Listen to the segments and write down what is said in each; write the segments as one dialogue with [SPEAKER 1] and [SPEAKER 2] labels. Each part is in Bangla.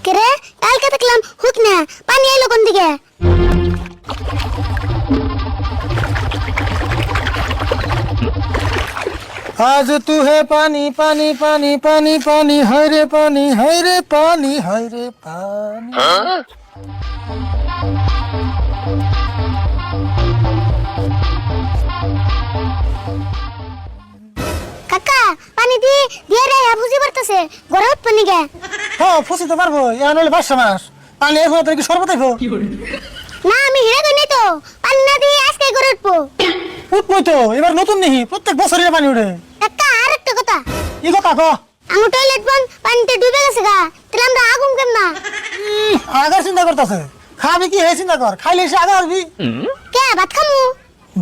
[SPEAKER 1] কেরে কালকে দেখলাম হুক না পানি এলো কোন দিকে?
[SPEAKER 2] आज तू है पानी पानी पानी पानी पानी है रे पानी है रे पानी है रे पानी।
[SPEAKER 1] কাকা পানি দিয়ে রে বুঝি পড়তেছে গরম পানি গে।
[SPEAKER 2] হ্যাঁ ফুসি তো পারবো এখন হলে 5 মাস পানি এখন তোর কি শরবত আইবো?
[SPEAKER 1] না আমি হিরে কই নাই তো পানি না দিয়ে আজকে গরম উঠবো।
[SPEAKER 2] উঠবই তো এবার নতুন নিহি প্রত্যেক বছরই পানি উঠে।
[SPEAKER 1] কাকা আরেকটা কথা
[SPEAKER 2] কি কথা কো?
[SPEAKER 1] আমার টয়লেট বন পানিতে ডুবে গেছে গা তাহলে আমরা আগুন কেন না?
[SPEAKER 2] আগার চিন্তা করতেছে খাবি কি হে চিন্তা কর খাইলে সে আগা হবি।
[SPEAKER 1] কে ভাত খামু?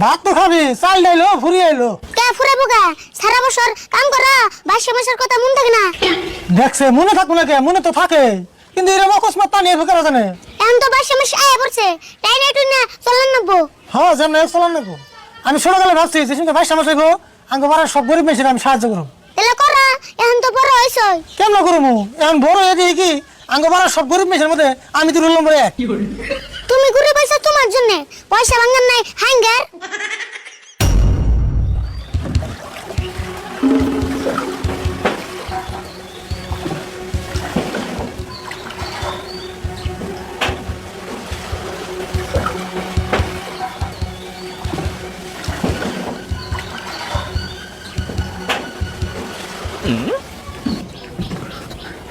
[SPEAKER 2] ভাত তো খাবি চাল ডাইলো ফুরি আইলো।
[SPEAKER 1] কে ফুরাবো গা সারা বছর কাম করা 22 মাসের কথা মন থাকে না?
[SPEAKER 2] দেখছে মনে থাকবো না কে মনে তো থাকে কিন্তু এরকম অকস্মাৎ পানি এর ভিতরে জানে।
[SPEAKER 1] এখন তো 22 মাস আয়া পড়ছে তাই না টুনা চলন নবো।
[SPEAKER 2] হ্যাঁ যেমন এক চলান নেবো আমি ছোটকালে ভাবছি যে শুনতে 22 মাস হইবো আঙ্গ পাড়ার সব গরিব মেয়েছেন আমি সাহায্য করব।
[SPEAKER 1] তাহলে করা এখন তো বড় হইছই
[SPEAKER 2] কেমন করবো এখন বড় হয়ে দিয়ে কি আঙ্গ পাড়ার সব গরিব মেয়েছের মধ্যে আমি তো রুল নম্বর 1।
[SPEAKER 1] তুমি ঘুরে পয়সা তোমার জন্য পয়সা ভাঙার নাই হ্যাঙ্গার।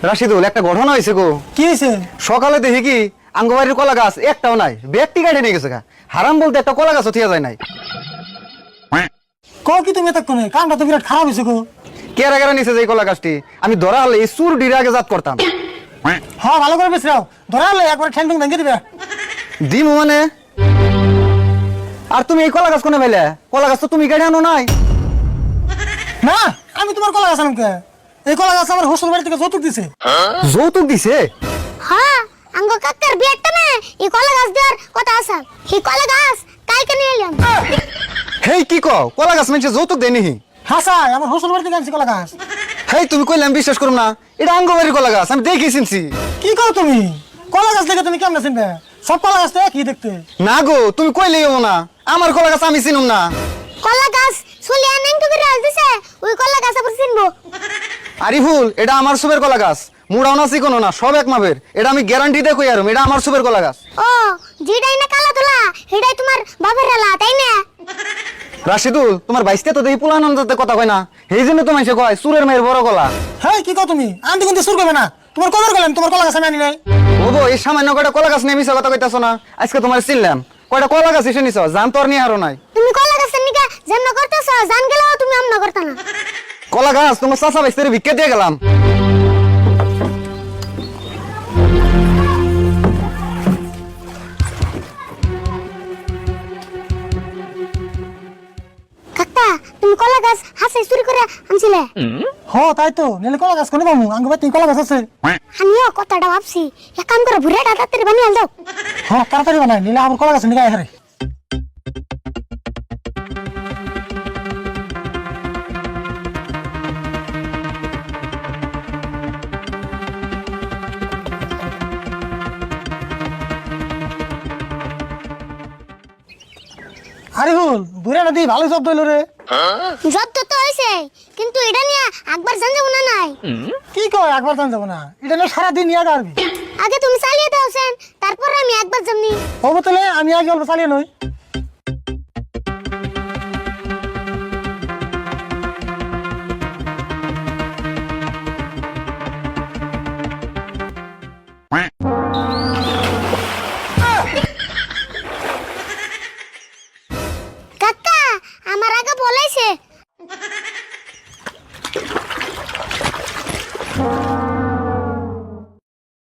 [SPEAKER 3] রাশিদুল একটা ঘটনা হয়েছে গো।
[SPEAKER 2] কি হয়েছে?
[SPEAKER 3] সকালে দেখি কি আঙ্গবাড়ির কলা গাছ একটাও নাই, ব্যক্তি কাটে নিয়ে গেছে গা। হারাম বলতে একটা কলা গাছও থিয়া যায় নাই।
[SPEAKER 2] ক কি তুমি এতক্ষণে কামটা তো বিরাট খারাপ হয়েছে গো।
[SPEAKER 3] কেরা কেরা নিছে যে এই কলা গাছটি আমি ধরা হলে এই চুর ডিরে আগে জাত করতাম।
[SPEAKER 2] হ্যাঁ ভালো করে বেশি ধরা হলে একবার ঠ্যাং ঠ্যাং ভেঙে দিবে।
[SPEAKER 3] দিমু মানে আর তুমি এই কলা গাছ কোনে পাইলে? কলা গাছ তো তুমি কেটে আনো নাই।
[SPEAKER 2] না আমি তোমার কলা গাছ আনকে এই কলা গাছ আমার হোস্টেল বাড়ি থেকে যৌতুক দিছে।
[SPEAKER 3] যৌতুক দিছে?
[SPEAKER 1] হ্যাঁ আঙ্গ কাকার বিয়েটা না এই কলা গাছ দেওয়ার কথা আছে। এই কলা গাছ কালকে নিয়ে এলাম।
[SPEAKER 3] হেই কি কও কলা গাছ মানুষে যৌতুক দেয় নিহি?
[SPEAKER 2] হাসাই আমার হোস্টেল বাড়ি থেকে আনছি কলা গাছ।
[SPEAKER 3] হেই তুমি কইলে আমি বিশ্বাস করুম না, এটা আঙ্গবাড়ির কলা গাছ আমি দেখি চিনছি।
[SPEAKER 2] কি কও তুমি? কলা গাছ দেখে তুমি কেমন চিনবে? সব কলা গাছ তো একই দেখতে।
[SPEAKER 3] না গো তুমি কইলেই হবো না, আমার কলা গাছ আমি চিনুম না।
[SPEAKER 1] কলা গাছ চলে আনেন তো করে দিছে ওই কলা গাছ আবার চিনবো।
[SPEAKER 3] আরিফুল এটা আমার সুবের কলা গাছ, মুড়াও না চিকনো না সব এক মাপের। এটা আমি গ্যারান্টি দিয়ে কই আরম এটা আমার সুবের কলা গাছ।
[SPEAKER 1] ও যেটাই না কালা তোলা সেটাই তোমার বাবার রালা তাই না?
[SPEAKER 3] রাশিদুল তোমার বাইসতে তো দেখি পুলানন্দতে কথা কয় না, এই জন্য তো মানুষে কয় সুরের মেয়ের বড় কলা।
[SPEAKER 2] হ্যাঁ কি কও তুমি? আনতে কিন্তু সুর করবে না। তোমার কদর গেলাম তোমার কলা গাছ আমি আনি নাই।
[SPEAKER 3] ওগো এই সামান্য কয়টা কলা গাছ নিয়ে মিশা কথা কইতাছো না? আজকে তোমার চিনলাম কয়টা কলা গাছ এসে নিছো, জান তোর নিয়ে হারো নাই।
[SPEAKER 1] তুমি কলা গাছের নিকা যেমন করতেছ জান গেলেও তুমি আমনা করতা না।
[SPEAKER 3] কলা গাছ তোমার চাচা বাইসতে ভিক্ষা দিয়ে গেলাম।
[SPEAKER 1] কাকা তুমি কলা গাছ হাসে চুরি করে আনছিলে?
[SPEAKER 2] হ্যাঁ তাই তো নিলে কলা গাছ কোনে পাবো আঙ্গ বাড়ি কলা গাছ আছে।
[SPEAKER 1] আমিও কথাটা ভাবছি এক কাম করে ভুড়াটা তাড়াতাড়ি বানিয়ে দাও।
[SPEAKER 2] হ্যাঁ তাড়াতাড়ি বানাই নিলে আমার কলা গাছ নিয়ে আয়। আরিফুল বুড়া নদী ভালো শব্দ হইলো রে।
[SPEAKER 1] যত তো হইছে কিন্তু এটা নিয়ে একবার জান যাব না নাই।
[SPEAKER 2] কি কয় একবার জান যাবো না? এটা নিয়ে সারাদিন নিয়ে আসবি।
[SPEAKER 1] আগে তুমি চালিয়ে দাও সেন তারপর আমি একবার জানি।
[SPEAKER 2] হবো তাহলে আমি আগে অল্প চালিয়ে নই।